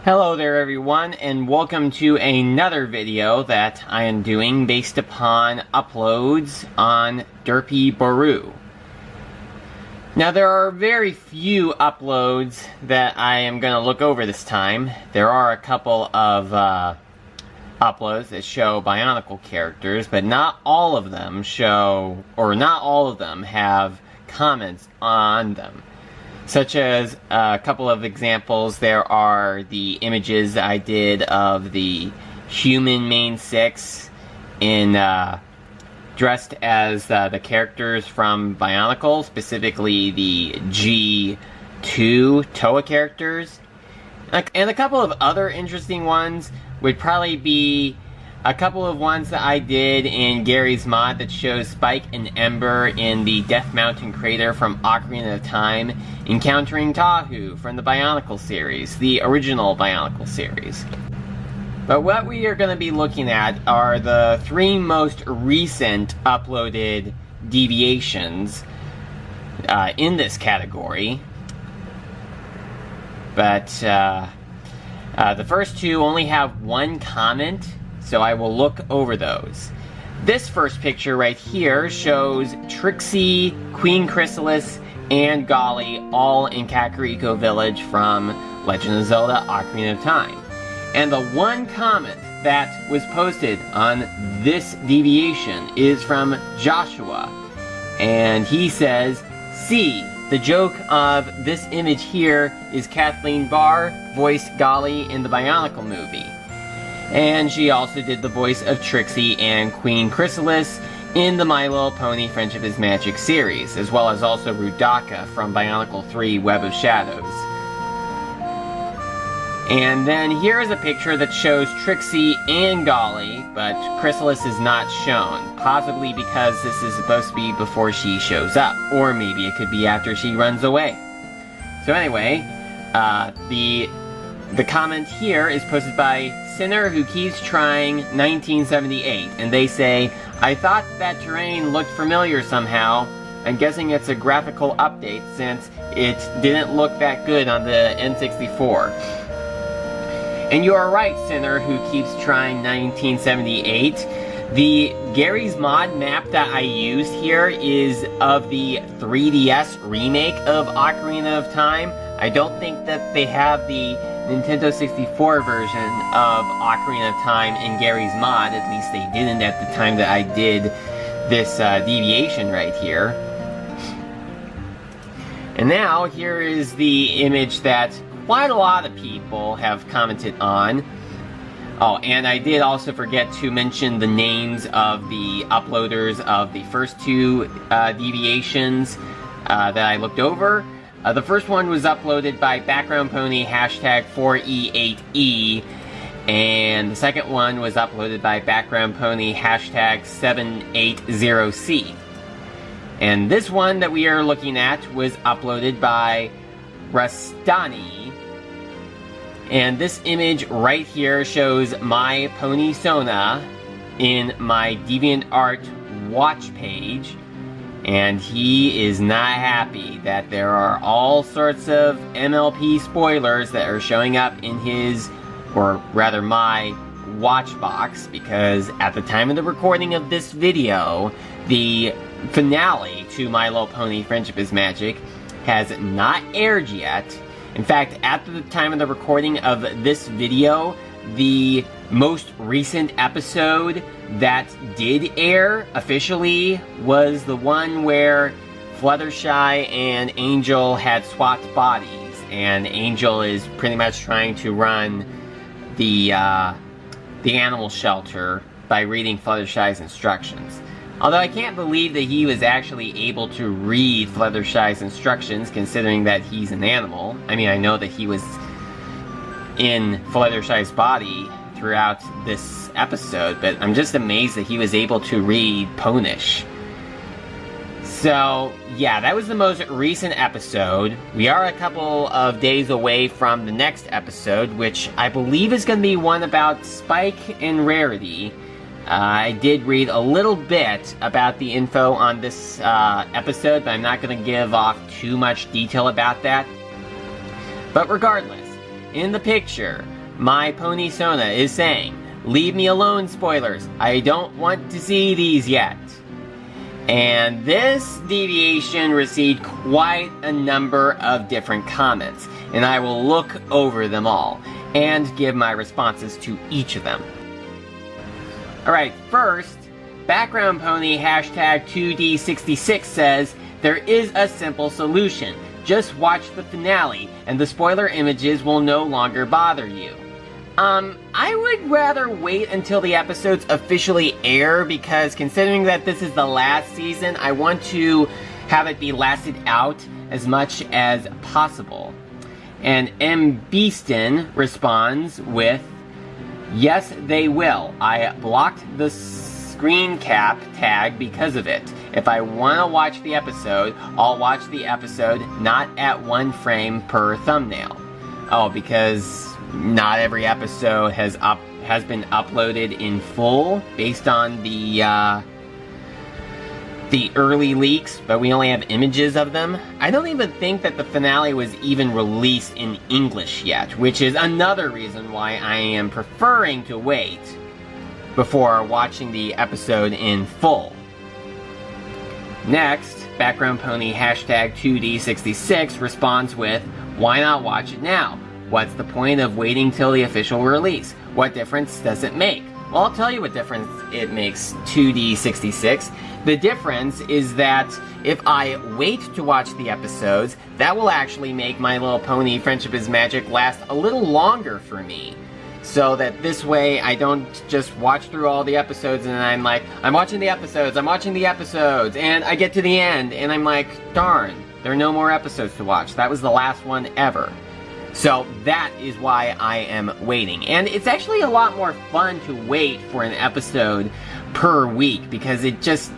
Hello there everyone, and welcome to another video that I am doing based upon uploads on Derpibooru. Now there are very few uploads that I am going to look over this time. There are a couple of uploads that show Bionicle characters, but not all of them show, or not all of them have comments on them. Such as a couple of examples, there are the images I did of the human main six in dressed as the characters from Bionicle, specifically the G2 Toa characters. And a couple of other interesting ones would probably be a couple of ones that I did in Gary's mod that shows Spike and Ember in the Death Mountain crater from Ocarina of Time, encountering Tahu from the Bionicle series, the original Bionicle series. But what we are going to be looking at are the three most recent uploaded deviations in this category. But the first two only have one comment, so I will look over those. This first picture right here shows Trixie, Queen Chrysalis, and Golly all in Kakariko Village from Legend of Zelda Ocarina of Time. And the one comment that was posted on this deviation is from Joshua. And he says, "See, the joke of this image here is Kathleen Barr voiced Golly in the Bionicle movie. And she also did the voice of Trixie and Queen Chrysalis in the My Little Pony Friendship is Magic series, as well as also Rudaka from Bionicle 3 Web of Shadows." And then here is a picture that shows Trixie and Golly, but Chrysalis is not shown, possibly because this is supposed to be before she shows up, or maybe it could be after she runs away. So anyway, the comment here is posted by Sinner Who Keeps Trying 1978, and they say, "I thought that terrain looked familiar somehow. I'm guessing it's a graphical update since it didn't look that good on the N64. And you are right, Sinner Who Keeps Trying 1978. The Gary's Mod map that I used here is of the 3DS remake of Ocarina of Time. I don't think that they have the Nintendo 64 version of Ocarina of Time in Gary's Mod. At least they didn't at the time that I did this deviation right here. And now, here is the image that quite a lot of people have commented on. Oh, and I did also forget to mention the names of the uploaders of the first two deviations that I looked over. The first one was uploaded by Background Pony hashtag 4E8E, and the second one was uploaded by Background Pony hashtag 780C. And this one that we are looking at was uploaded by Rosati. And this image right here shows my Pony Sona in my DeviantArt watch page. And he is not happy that there are all sorts of MLP spoilers that are showing up in his, or rather my, watch box, because at the time of the recording of this video, the finale to My Little Pony Friendship is Magic has not aired yet. In fact, at the time of the recording of this video, the most recent episode that did air officially was the one where Fluttershy and Angel had swapped bodies, and Angel is pretty much trying to run the animal shelter by reading Fluttershy's instructions. Although I can't believe that he was actually able to read Fluttershy's instructions, considering that he's an animal. I mean, I know that he was in Fluttershy's body throughout this episode, but I'm just amazed that he was able to read Ponish. So, yeah, that was the most recent episode. We are a couple of days away from the next episode, which I believe is going to be one about Spike and Rarity. I did read a little bit about the info on this episode, but I'm not going to give off too much detail about that. But regardless, in the picture, my pony Sona is saying, "Leave me alone, spoilers. I don't want to see these yet." And this deviation received quite a number of different comments, and I will look over them all and give my responses to each of them. Alright, first, Background Pony hashtag 2D66 says, "There is a simple solution. Just watch the finale, and the spoiler images will no longer bother you." I would rather wait until the episodes officially air, because considering that this is the last season, I want to have it be lasted out as much as possible. And mbeeston responds with, "Yes, they will. I blocked the screen cap tag because of it. If I want to watch the episode, I'll watch the episode, not at 1 frame per thumbnail." Oh, because not every episode has been uploaded in full based on the early leaks, but we only have images of them. I don't even think that the finale was even released in English yet, which is another reason why I am preferring to wait before watching the episode in full. Next, Background Pony hashtag 2D66 responds with, "Why not watch it now? What's the point of waiting till the official release? What difference does it make?" Well, I'll tell you what difference it makes, 2D66. The difference is that if I wait to watch the episodes, that will actually make My Little Pony Friendship is Magic last a little longer for me. So that this way I don't just watch through all the episodes and I'm like, I'm watching the episodes, and I get to the end and I'm like, darn, there are no more episodes to watch. That was the last one ever. So that is why I am waiting. And it's actually a lot more fun to wait for an episode per week, because it just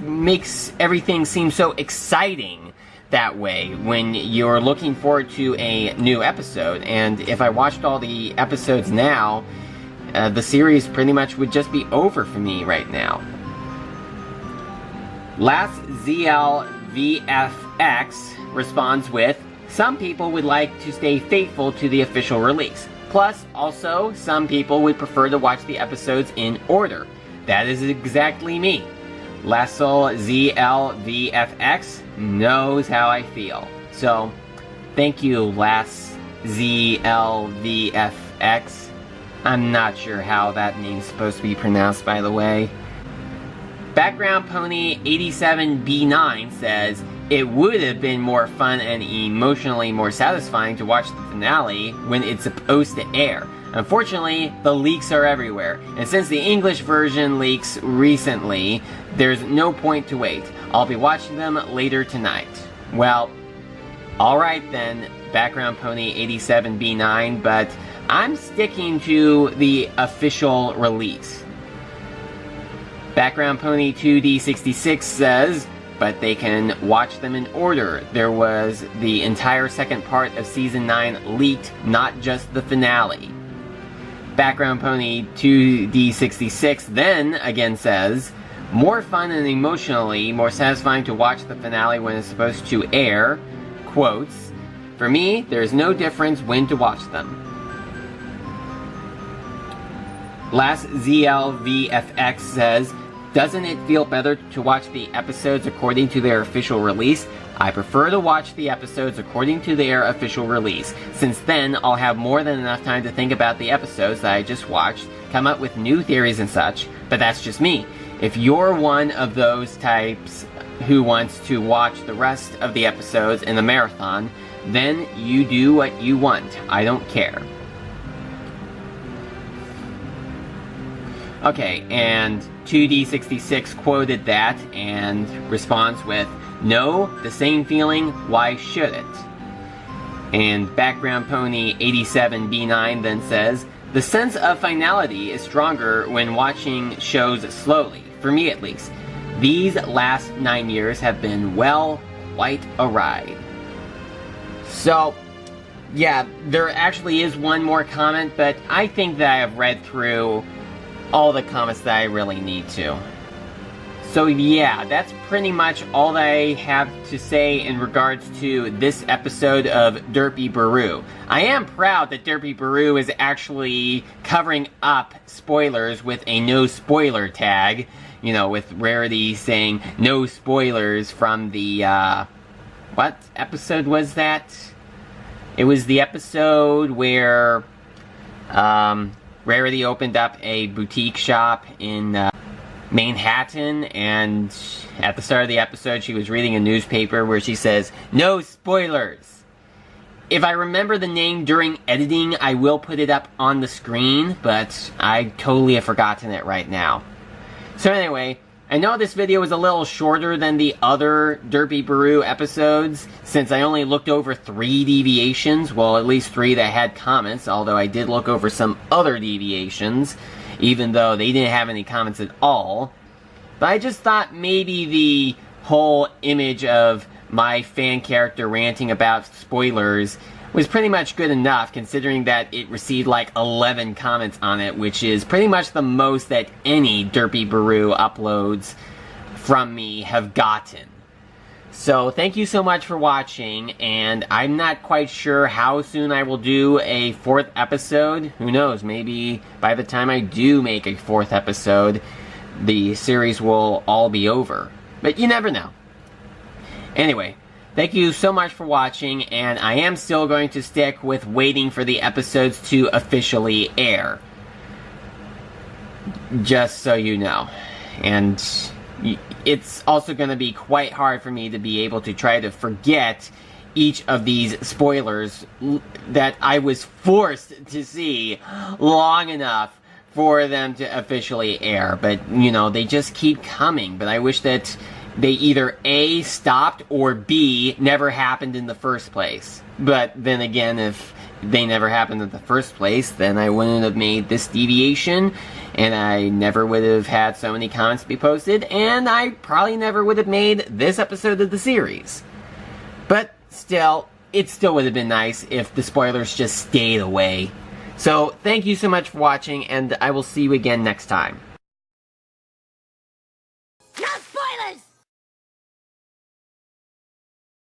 makes everything seem so exciting that way when you're looking forward to a new episode. And if I watched all the episodes now, the series pretty much would just be over for me right now. LaszlVFX responds with, "Some people would like to stay faithful to the official release. Plus, also, some people would prefer to watch the episodes in order. That is exactly me. LaszlZLVFX knows how I feel." So, thank you, LaszlZLVFX. I'm not sure how that name's supposed to be pronounced, by the way. Background Pony 87B9 says, "It would have been more fun and emotionally more satisfying to watch the finale when it's supposed to air. Unfortunately, the leaks are everywhere, and since the English version leaks recently, there's no point to wait. I'll be watching them later tonight." Well, alright then, Background Pony 87B9, but I'm sticking to the official release. Background Pony 2D66 says, "But they can watch them in order. There was the entire second part of Season 9 leaked, not just the finale." Background Pony 2D66 then again says, "More fun and emotionally more satisfying to watch the finale when it's supposed to air. Quotes, for me, there's no difference when to watch them." LaszlZLVFX says, "Doesn't it feel better to watch the episodes according to their official release? I prefer to watch the episodes according to their official release, since then I'll have more than enough time to think about the episodes that I just watched, come up with new theories and such, but that's just me. If you're one of those types who wants to watch the rest of the episodes in the marathon, then you do what you want. I don't care." Okay, and 2D66 quoted that and responds with, "No, the same feeling, why should it?" And Background Pony 87B9 then says, "The sense of finality is stronger when watching shows slowly, for me at least. These last 9 years have been, well, quite a ride." So, yeah, there actually is one more comment, but I think that I have read through all the comments that I really need to. So yeah, that's pretty much all that I have to say in regards to this episode of Derpibooru. I am proud that Derpibooru is actually covering up spoilers with a no spoiler tag. You know, with Rarity saying no spoilers from the, what episode was that? It was the episode where, Rarity opened up a boutique shop in, Manhattan, and at the start of the episode she was reading a newspaper where she says, "No spoilers!" If I remember the name during editing, I will put it up on the screen, but I totally have forgotten it right now. So anyway, I know this video is a little shorter than the other Derpibooru episodes, since I only looked over 3 deviations, well at least 3 that had comments, although I did look over some other deviations, even though they didn't have any comments at all. But I just thought maybe the whole image of my fan character ranting about spoilers was pretty much good enough, considering that it received like 11 comments on it, which is pretty much the most that any Derpibooru uploads from me have gotten. So thank you so much for watching, and I'm not quite sure how soon I will do a 4th episode. Who knows, maybe by the time I do make a 4th episode, the series will all be over. But you never know. Anyway, thank you so much for watching, and I am still going to stick with waiting for the episodes to officially air. Just so you know. And it's also going to be quite hard for me to be able to try to forget each of these spoilers that I was forced to see long enough for them to officially air. But, you know, they just keep coming. But I wish that they either A, stopped, or B, never happened in the first place. But then again, if they never happened in the first place, then I wouldn't have made this deviation, and I never would have had so many comments be posted, and I probably never would have made this episode of the series. But still, it still would have been nice if the spoilers just stayed away. So, thank you so much for watching, and I will see you again next time.